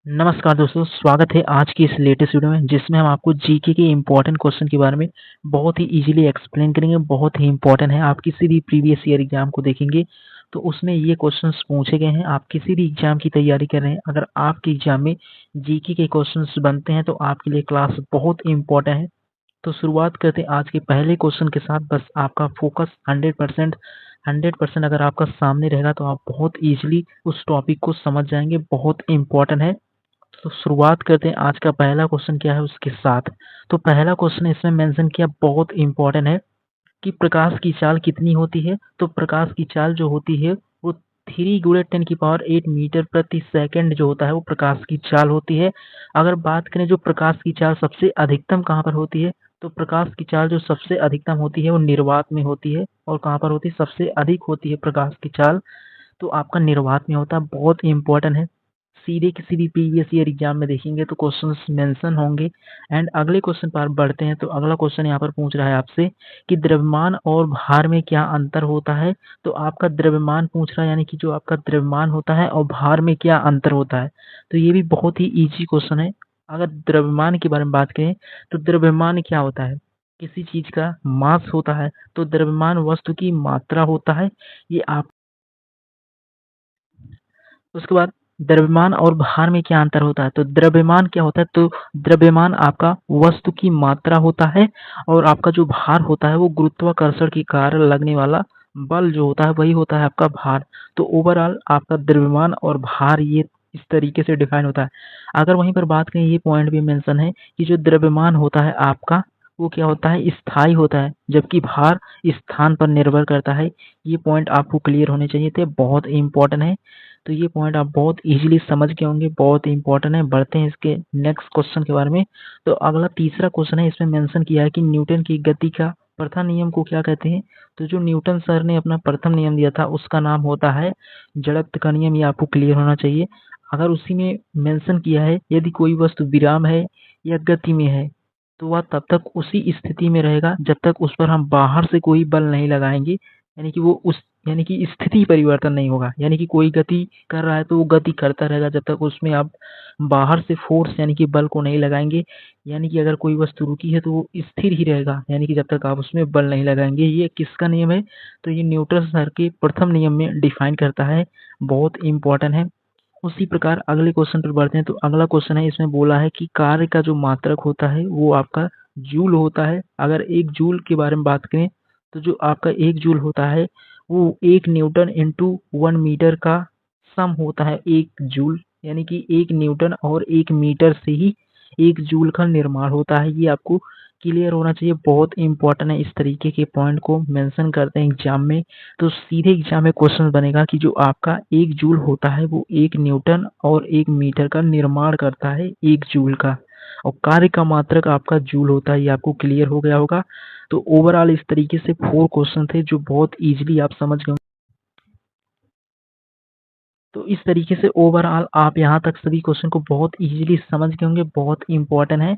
नमस्कार दोस्तों, स्वागत है आज की इस लेटेस्ट वीडियो में जिसमें हम आपको जीके के इम्पोर्टेंट क्वेश्चन के बारे में बहुत ही इजीली एक्सप्लेन करेंगे। बहुत ही इम्पोर्टेंट है। आप किसी भी प्रीवियस ईयर एग्जाम को देखेंगे तो उसमें ये क्वेश्चंस पूछे गए हैं। आप किसी भी एग्जाम की तैयारी कर रहे हैं, अगर आपके एग्जाम में जीके के क्वेश्चंस बनते हैं तो आपके लिए क्लास बहुत इम्पोर्टेंट है। तो शुरुआत करते हैं आज के पहले क्वेश्चन के साथ। बस आपका फोकस 100% अगर आपका सामने रहेगा तो आप बहुत इजीली उस टॉपिक को समझ जाएंगे। बहुत इम्पोर्टेंट है। तो शुरुआत करते हैं आज का पहला क्वेश्चन क्या है उसके साथ। तो पहला क्वेश्चन इसमें मेंशन किया, बहुत इंपॉर्टेंट है कि प्रकाश की चाल कितनी होती है। तो प्रकाश की चाल जो होती है वो 3 × 10⁸ मीटर प्रति सेकंड जो होता है वो प्रकाश की चाल होती है। अगर बात करें जो प्रकाश की चाल सबसे अधिकतम कहाँ पर होती है, तो प्रकाश की चाल जो सबसे अधिकतम होती है वो निर्वात में होती है। और कहाँ पर होती है, सबसे अधिक होती है प्रकाश की चाल तो आपका निर्वात में होता है। बहुत इंपॉर्टेंट है। सीधे किसी भी प्रीवियस ईयर एग्जाम में देखेंगे तो क्वेश्चंस मेंशन होंगे। एंड अगले क्वेश्चन पर बढ़ते हैं। तो अगला क्वेश्चन यहाँ पर पूछ रहा है आपसे कि द्रव्यमान और भार में क्या अंतर होता है। तो आपका द्रव्यमान पूछ रहा है, यानी कि जो आपका द्रव्यमान होता है और भार में क्या अंतर होता है। तो ये भी बहुत ही इजी क्वेश्चन है। अगर द्रव्यमान के बारे में बात करें तो द्रव्यमान क्या होता है, किसी चीज का मास होता है। तो द्रव्यमान वस्तु की मात्रा होता है। ये आप उसके बाद द्रव्यमान और भार में क्या अंतर होता है। तो द्रव्यमान क्या होता है, तो द्रव्यमान आपका वस्तु की मात्रा होता है और आपका जो भार होता है वो गुरुत्वाकर्षण के कारण लगने वाला बल जो होता है वही होता है आपका भार। तो ओवरऑल आपका द्रव्यमान और भार ये इस तरीके से डिफाइन होता है। अगर वहीं पर बात करें, ये पॉइंट भी मेंशन है कि जो द्रव्यमान होता है आपका वो क्या होता है, स्थायी होता है, जबकि भार स्थान पर निर्भर करता है। ये पॉइंट आपको क्लियर होने चाहिए थे, बहुत इंपॉर्टेंट है। तो ये पॉइंट आप बहुत इजीली समझ गए होंगे, बहुत इंपॉर्टेंट है। बढ़ते हैं इसके नेक्स्ट क्वेश्चन के बारे में। तो अगला तीसरा क्वेश्चन है, इसमें मेंशन किया है कि न्यूटन की गति का प्रथम नियम को क्या कहते हैं। तो जो न्यूटन सर ने अपना प्रथम नियम दिया था उसका नाम होता है जड़त्व का नियम। ये आपको क्लियर होना चाहिए। अगर उसी में मेंशन किया है यदि कोई वस्तु विराम है या गति में है तो वह तब तक उसी स्थिति में रहेगा जब तक उस पर हम बाहर से कोई बल नहीं लगाएंगे। यानी कि वो उस यानी कि स्थिति परिवर्तन नहीं होगा। यानी कि कोई गति कर रहा है तो वो गति करता रहेगा जब तक उसमें आप बाहर से फोर्स यानी कि बल को नहीं लगाएंगे। यानी कि अगर कोई वस्तु रुकी है तो वो स्थिर ही रहेगा, यानी कि जब तक आप उसमें बल नहीं लगाएंगे। ये किसका नियम है, तो ये न्यूटन सर के प्रथम नियम में डिफाइन करता है। बहुत इंपॉर्टेंट है। उसी प्रकार अगले क्वेश्चन पर बढ़ते हैं। तो अगला क्वेश्चन है, इसमें बोला है कि कार्य का जो मात्रक होता है वो आपका जूल होता है। अगर एक जूल के बारे में बात करें तो जो आपका एक जूल होता है वो 1 न्यूटन × 1 मीटर का सम होता है। एक जूल यानी कि 1 न्यूटन और 1 मीटर से ही 1 जूल का निर्माण होता है। ये आपको क्लियर होना चाहिए, बहुत इंपॉर्टेंट है। इस तरीके के पॉइंट को मेंशन करते हैं एग्जाम में तो सीधे एग्जाम में क्वेश्चन बनेगा कि जो आपका 1 जूल होता है वो 1 न्यूटन और 1 मीटर का निर्माण करता है, 1 जूल का। और कार्य का मात्रक आपका जूल होता है। ये आपको क्लियर हो गया होगा। तो ओवरऑल इस तरीके से 4 क्वेश्चन थे जो बहुत इजीली आप समझ गए। तो इस तरीके से ओवरऑल आप यहाँ तक सभी क्वेश्चन को बहुत इजीली समझ गए होंगे, बहुत इंपॉर्टेंट है।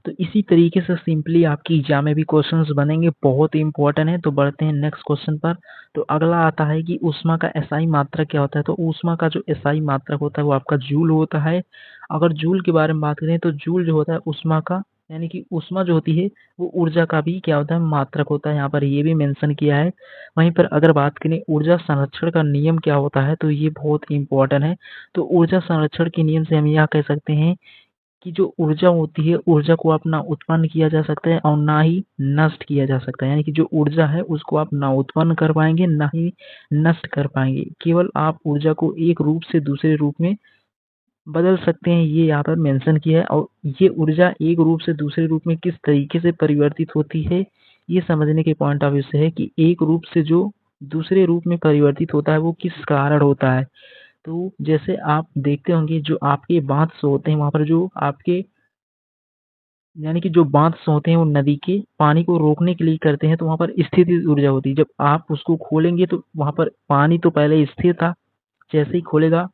तो इसी तरीके से सिंपली आपकी एग्जाम में भी क्वेश्चंस बनेंगे, बहुत इंपॉर्टेंट है। तो बढ़ते हैं नेक्स्ट क्वेश्चन पर। तो अगला आता है कि ऊष्मा का एसआई मात्रक क्या होता है। तो ऊष्मा का जो एसआई मात्रक होता है वो आपका जूल होता है। अगर जूल के बारे में बात करें तो जूल जो होता है ऊष्मा का, यानी कि ऊष्मा जो होती है वो ऊर्जा का भी क्या होता है, मात्रक होता है। यहाँ पर ये भी मेंशन किया है। वहीं पर अगर बात करें ऊर्जा संरक्षण का नियम क्या होता है, तो ये बहुत इंपॉर्टेंट है। तो ऊर्जा संरक्षण के नियम से हम यह कह सकते हैं कि जो ऊर्जा होती है ऊर्जा को आप ना उत्पन्न किया जा सकता है और ना ही नष्ट किया जा सकता है। यानी कि जो ऊर्जा है उसको आप ना उत्पन्न कर पाएंगे ना ही नष्ट कर पाएंगे। केवल आप ऊर्जा को एक रूप से दूसरे रूप में बदल सकते हैं, ये यहाँ पर मेंशन किया है। और ये ऊर्जा एक रूप से दूसरे रूप में किस तरीके से परिवर्तित होती है, ये समझने के पॉइंट ऑफ व्यू से है कि एक रूप से जो दूसरे रूप में परिवर्तित होता है वो किस कारण होता है। तो जैसे आप देखते होंगे जो आपके बांध होते हैं वहां पर जो आपके यानी कि जो बांध होते हैं वो नदी के पानी को रोकने के लिए करते हैं। तो वहां पर स्थितिज ऊर्जा होती है। जब आप उसको खोलेंगे तो वहां पर पानी तो पहले स्थिर था, जैसे ही खोलेगा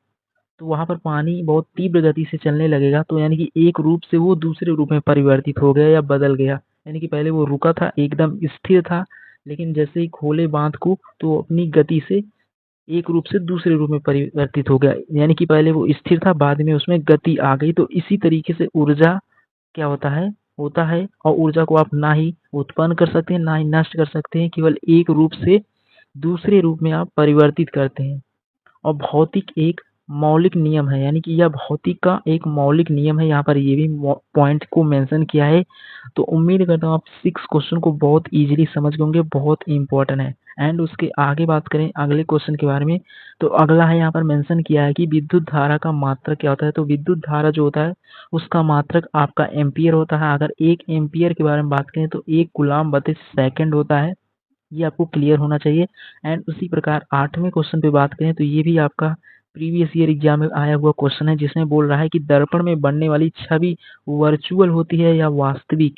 तो वहां पर पानी बहुत तीव्र गति से चलने लगेगा। तो यानी कि एक रूप से वो दूसरे रूप में परिवर्तित हो गया या बदल गया। यानी कि पहले वो रुका था, एकदम स्थिर था, लेकिन जैसे ही खोले बांध को तो अपनी गति से एक रूप से दूसरे रूप में परिवर्तित हो गया, यानी कि पहले वो स्थिर था, बाद में उसमें गति आ गई। तो इसी तरीके से ऊर्जा क्या होता है और ऊर्जा को आप ना ही उत्पन्न कर सकते हैं, ना ही नष्ट कर सकते हैं, केवल एक रूप से दूसरे रूप में आप परिवर्तित करते हैं। और भौतिक एक मौलिक नियम है, यानी कि यह भौतिक का एक मौलिक नियम है। यहाँ पर ये भी पॉइंट को मेंशन किया है। तो उम्मीद करता हूँ आप 6 क्वेश्चन को बहुत इजीली समझ गए होंगे, बहुत इंपॉर्टेंट है। एंड उसके आगे बात करें अगले क्वेश्चन के बारे में, तो अगला है यहाँ पर मेंशन किया है कि विद्युत धारा का मात्रक क्या होता है। तो विद्युत धारा जो होता है उसका मात्रक आपका एम्पियर होता है। अगर 1 एम्पियर के बारे में बात करें तो 1 कूलम्ब प्रति सेकंड होता है। ये आपको क्लियर होना चाहिए। एंड उसी प्रकार 8वें क्वेश्चन पे बात करें तो ये भी आपका प्रीवियस ईयर एग्जाम में आया हुआ क्वेश्चन है, जिसमें बोल रहा है कि दर्पण में बनने वाली छवि वर्चुअल होती है या वास्तविक।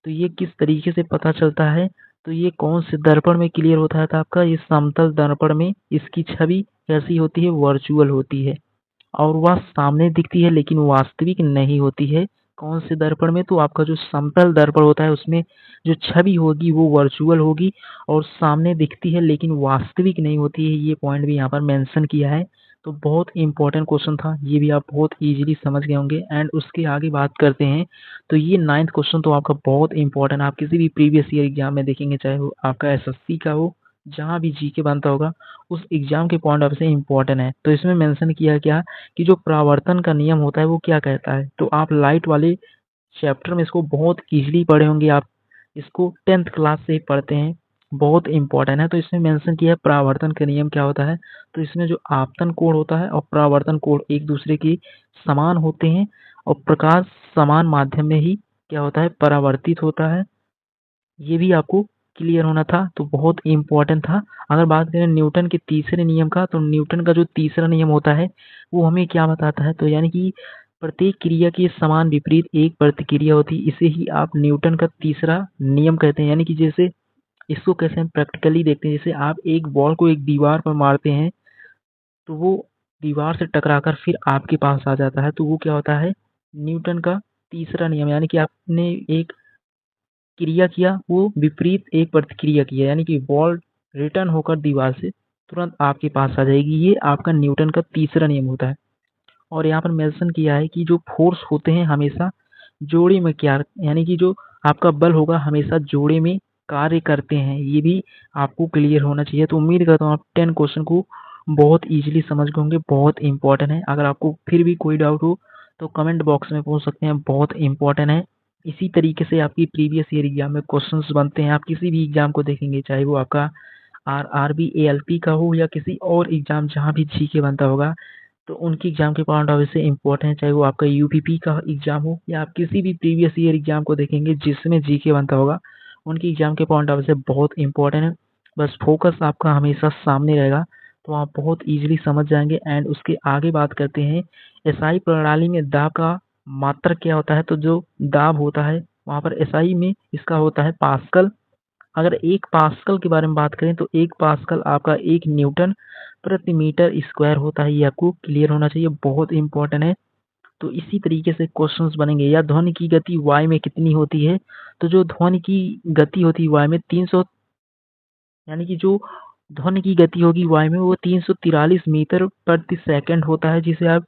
तो ये किस तरीके से पता चलता है, तो ये कौन से दर्पण में क्लियर होता है, तो आपका ये समतल दर्पण में इसकी छवि कैसी होती है, वर्चुअल होती है और वह सामने दिखती है लेकिन वास्तविक नहीं होती है। कौन से दर्पण में, तो आपका जो समतल दर्पण होता है उसमें जो छवि होगी वो वर्चुअल होगी और सामने दिखती है लेकिन वास्तविक नहीं होती है। ये पॉइंट भी यहाँ पर मेंशन किया है। तो बहुत इंपॉर्टेंट क्वेश्चन था, ये भी आप बहुत इजीली समझ गए होंगे। एंड उसके आगे बात करते हैं, तो ये 9th क्वेश्चन तो आपका बहुत इंपॉर्टेंट, आप किसी भी प्रीवियस ईयर एग्जाम में देखेंगे, चाहे वो आपका एसएससी का हो, जहाँ भी जीके बनता होगा उस एग्जाम के पॉइंट ऑफ से इम्पोर्टेंट है। तो इसमें मेंशन किया क्या कि जो परावर्तन का नियम होता है वो क्या कहता है। तो आप लाइट वाले चैप्टर में इसको बहुत इजीली पढ़े होंगे, आप इसको 10th क्लास से ही पढ़ते हैं, बहुत इंपॉर्टेंट है। तो इसमें मेंशन किया है परावर्तन का नियम क्या होता है। तो इसमें जो आपतन कोण होता है और परावर्तन कोण एक दूसरे के समान होते हैं और प्रकाश समान माध्यम में ही क्या होता है, परावर्तित होता है। ये भी आपको क्लियर होना था, तो बहुत इम्पोर्टेंट था। अगर बात करें न्यूटन के तीसरे नियम का, तो न्यूटन का जो तीसरा नियम होता है वो हमें क्या बताता है, तो यानी कि प्रत्येक क्रिया के समान विपरीत एक प्रतिक्रिया होती है, इसे ही आप न्यूटन का तीसरा नियम कहते हैं। यानी कि जैसे इसको कैसे हम प्रैक्टिकली देखते हैं, जैसे आप एक बॉल को एक दीवार पर मारते हैं तो वो दीवार से टकराकर फिर आपके पास आ जाता है, तो वो क्या होता है, न्यूटन का तीसरा नियम। यानी कि आपने एक क्रिया किया, वो विपरीत एक प्रतिक्रिया की है, यानी कि बॉल रिटर्न होकर दीवार से तुरंत आपके पास आ जाएगी। ये आपका न्यूटन का तीसरा नियम होता है। और यहाँ पर मेंशन किया है कि जो फोर्स होते हैं हमेशा जोड़े में क्या, यानी कि जो आपका बल होगा हमेशा जोड़े में कार्य करते हैं। ये भी आपको क्लियर होना चाहिए। तो उम्मीद करता हूँ आप 10 क्वेश्चन को बहुत इजीली समझ गए होंगे, बहुत इंपॉर्टेंट है। अगर आपको फिर भी कोई डाउट हो तो कमेंट बॉक्स में पूछ सकते हैं, बहुत इंपॉर्टेंट है। इसी तरीके से आपकी प्रीवियस ईयर एग्जाम में क्वेश्चंस बनते हैं। आप किसी भी एग्जाम को देखेंगे, चाहे वो आपका आरआरबी एएलपी का हो या किसी और एग्जाम जहाँ भी जीके बनता होगा, तो उनकी एग्जाम के पॉइंट ऑफ व्यू से इम्पोर्टेंट है। चाहे वो आपका यूपीपी का एग्जाम हो या आप किसी भी प्रीवियस ईयर एग्जाम को देखेंगे जिसमें जीके बनता होगा, उनकी एग्जाम के पॉइंट ऑफ व्यू से बहुत इंपॉर्टेंट है। बस फोकस आपका हमेशा सामने रहेगा तो आप बहुत इजीली समझ जाएंगे। एंड उसके आगे बात करते हैं, एसआई प्रणाली में दाब का मात्रक क्या होता है। तो जो दाब होता है वहाँ पर एसआई में इसका होता है पास्कल। अगर 1 पास्कल के बारे में बात करें तो 1 पास्कल आपका 1 न्यूटन प्रति मीटर स्क्वायर होता है। ये आपको क्लियर होना चाहिए, बहुत इंपॉर्टेंट है। तो इसी तरीके से क्वेश्चंस बनेंगे। या ध्वनि की गति वाई में कितनी होती है, तो जो ध्वनि की गति होती है वाई में 300, यानी कि जो ध्वनि की गति होगी वाई में वो 343 मीटर प्रति सेकंड होता है, जिसे आप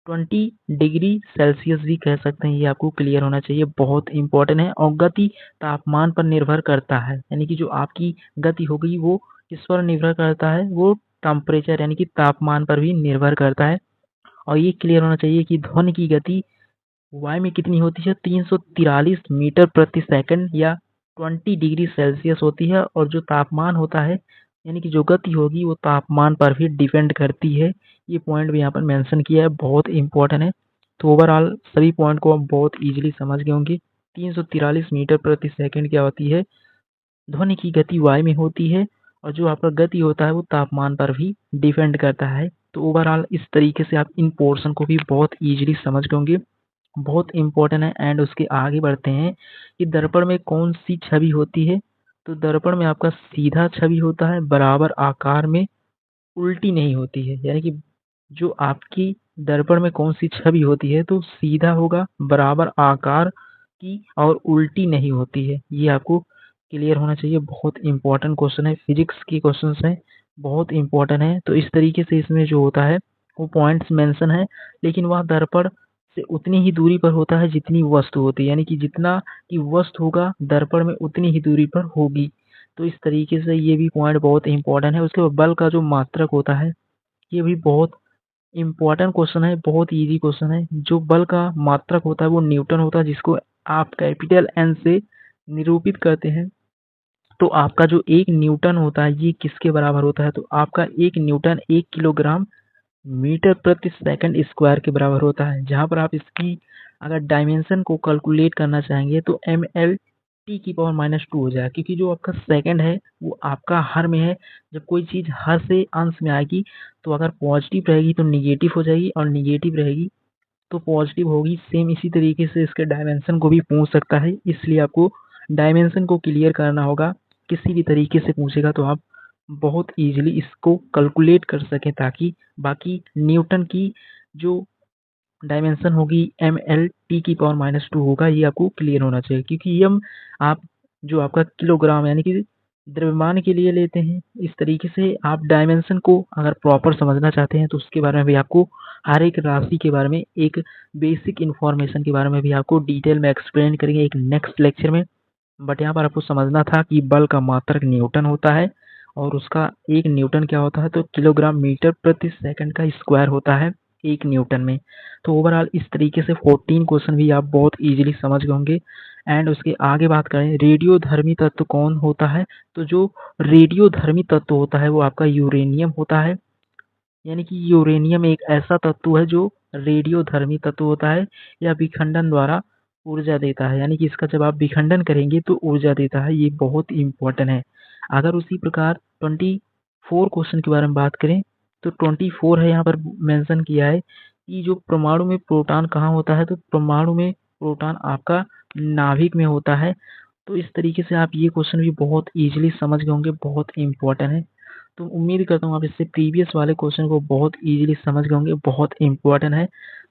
20 डिग्री सेल्सियस भी कह सकते हैं। ये आपको क्लियर होना चाहिए, बहुत इंपॉर्टेंट है। और गति तापमान पर निर्भर करता है, यानी कि जो आपकी गति होगी वो किस पर निर्भर करता है, वो टेम्परेचर यानी कि तापमान पर भी निर्भर करता है। और ये क्लियर होना चाहिए कि ध्वनि की गति वायु में कितनी होती है, 343 मीटर प्रति सेकंड या 20 डिग्री सेल्सियस होती है। और जो तापमान होता है यानी कि जो गति होगी वो तापमान पर भी डिपेंड करती है। ये पॉइंट भी यहाँ पर मेंशन किया है, बहुत इंपॉर्टेंट है। तो ओवरऑल सभी पॉइंट को आप बहुत इजीली समझ गए होंगे। 343 मीटर प्रति सेकंड क्या होती है, ध्वनि की गति वायु में होती है और जो आपका गति होता है वो तापमान पर भी डिपेंड करता है। तो ओवरऑल इस तरीके से आप इन पोर्शन को भी बहुत इजीली समझ गए होंगे, बहुत इंपॉर्टेंट है। एंड उसके आगे बढ़ते हैं कि दर्पण में कौन सी छवि होती है। तो दर्पण में आपका सीधा छवि होता है, बराबर आकार में, उल्टी नहीं होती है। यानी कि जो आपकी दर्पण में कौन सी छवि होती है तो सीधा होगा, बराबर आकार की और उल्टी नहीं होती है। ये आपको क्लियर होना चाहिए, बहुत इंपॉर्टेंट क्वेश्चन है, फिजिक्स की क्वेश्चन है। बहुत इम्पोर्टेंट है। तो इस तरीके से इसमें जो होता है वो पॉइंट्स मेंशन है, लेकिन वह दर्पण से उतनी ही दूरी पर होता है जितनी वस्तु होती है, यानी कि जितना की वस्तु होगा दर्पण में उतनी ही दूरी पर होगी। तो इस तरीके से ये भी पॉइंट बहुत इंपॉर्टेंट है। उसके बाद बल का जो मात्रक होता है ये भी बहुत इम्पोर्टेंट क्वेश्चन है, बहुत इजी क्वेश्चन है। जो बल का मात्रक होता है वो न्यूटन होता है, जिसको आप कैपिटल एन से निरूपित करते हैं। तो आपका जो 1 न्यूटन होता है ये किसके बराबर होता है? तो आपका 1 न्यूटन 1 किलोग्राम मीटर प्रति सेकंड स्क्वायर के बराबर होता है। जहाँ पर आप इसकी अगर डायमेंशन को कैलकुलेट करना चाहेंगे तो ml टी की पावर -2 हो जाएगा, क्योंकि जो आपका सेकंड है वो आपका हर में है। जब कोई चीज़ हर से अंश में आएगी तो अगर पॉजिटिव रहेगी तो निगेटिव हो जाएगी और निगेटिव रहेगी तो पॉजिटिव होगी। सेम इसी तरीके से इसके डायमेंशन को भी पूछ सकता है, इसलिए आपको डायमेंशन को क्लियर करना होगा। किसी भी तरीके से पूछेगा तो आप बहुत ईजिली इसको कैलकुलेट कर सकें, ताकि बाकी न्यूटन की जो डायमेंशन होगी ml टी की पावर -2 होगा, ये आपको क्लियर होना चाहिए। क्योंकि यम आप जो आपका किलोग्राम यानी कि द्रव्यमान के लिए लेते हैं। इस तरीके से आप डायमेंशन को अगर प्रॉपर समझना चाहते हैं तो उसके बारे में भी आपको हर एक राशि के बारे में एक बेसिक इन्फॉर्मेशन के बारे में भी आपको डिटेल में एक्सप्लेन करेंगे एक नेक्स्ट लेक्चर में। बट यहाँ पर आपको समझना था कि बल का मात्रक न्यूटन होता है और उसका 1 न्यूटन क्या होता है? तो किलोग्राम मीटर प्रति सेकंड का स्क्वायर होता है 1 न्यूटन में। तो ओवरऑल इस तरीके से 14 क्वेश्चन भी आप बहुत इजीली समझ गए होंगे। एंड उसके आगे बात करें रेडियोधर्मी तत्व कौन होता है? तो जो रेडियोधर्मी तत्व होता है वो आपका यूरेनियम होता है। यानी कि यूरेनियम एक ऐसा तत्व है जो रेडियोधर्मी तत्व होता है या विखंडन द्वारा ऊर्जा देता है, यानी कि इसका जब आप विखंडन करेंगे तो ऊर्जा देता है। ये बहुत इंपॉर्टेंट है। अगर उसी प्रकार 24 क्वेश्चन के बारे में बात करें तो 24 है, यहाँ पर मेंशन किया है कि जो परमाणु में प्रोटॉन कहाँ होता है? तो परमाणु में प्रोटॉन आपका नाभिक में होता है। तो इस तरीके से आप ये क्वेश्चन भी बहुत इजीली समझ गए होंगे, बहुत इंपॉर्टेंट है। तो उम्मीद करता हूँ आप इससे प्रीवियस वाले क्वेश्चन को बहुत इजीली समझ गए होंगे, बहुत इंपॉर्टेंट है।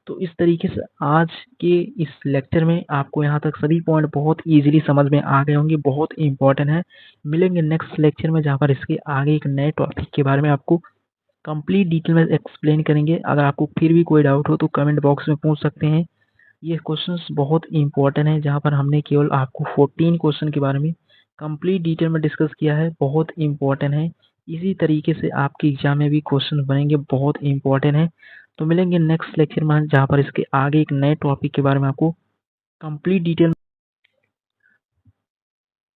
तो इस तरीके से आज के इस लेक्चर में आपको यहाँ तक सभी पॉइंट बहुत इजीली समझ में आ गए होंगे, बहुत इंपॉर्टेंट है। मिलेंगे नेक्स्ट लेक्चर में जहाँ पर इसके आगे एक नए टॉपिक के बारे में आपको कंप्लीट डिटेल में एक्सप्लेन करेंगे। अगर आपको फिर भी कोई डाउट हो तो कमेंट बॉक्स में पूछ सकते हैं। ये क्वेश्चंस बहुत इंपॉर्टेंट है, जहाँ पर हमने केवल आपको 14 क्वेश्चन के बारे में कंप्लीट डिटेल में डिस्कस किया है, बहुत इंपॉर्टेंट है। इसी तरीके से आपके एग्जाम में भी क्वेश्चन बनेंगे, बहुत इंपॉर्टेंट है। तो मिलेंगे नेक्स्ट लेक्चर में जहाँ पर इसके आगे एक नए टॉपिक के बारे में आपको कंप्लीट डिटेल।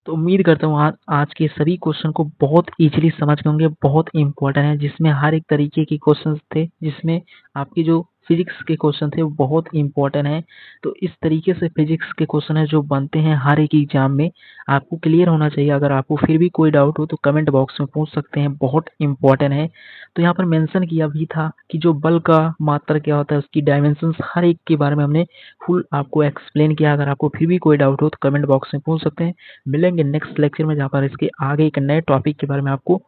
तो उम्मीद करता हूँ आज के सभी क्वेश्चन को बहुत इजीली समझ गए होंगे, बहुत इंपॉर्टेंट है, जिसमें हर एक तरीके के क्वेश्चंस थे, जिसमें आपकी जो फिजिक्स के क्वेश्चन थे वो बहुत इंपॉर्टेंट है। तो इस तरीके से फिजिक्स के क्वेश्चन है जो बनते हैं हर एक एग्जाम में, आपको क्लियर होना चाहिए। अगर आपको फिर भी कोई डाउट हो तो कमेंट बॉक्स में पूछ सकते हैं, बहुत इंपॉर्टेंट है। तो यहाँ पर मेंशन किया भी था कि जो बल का मात्रा क्या होता है, उसकी डायमेंशंस हर एक के बारे में हमने फुल आपको एक्सप्लेन किया। अगर आपको फिर भी कोई डाउट हो तो कमेंट बॉक्स में पूछ सकते हैं। मिलेंगे नेक्स्ट लेक्चर में जहाँ पर इसके आगे एक नए टॉपिक के बारे में आपको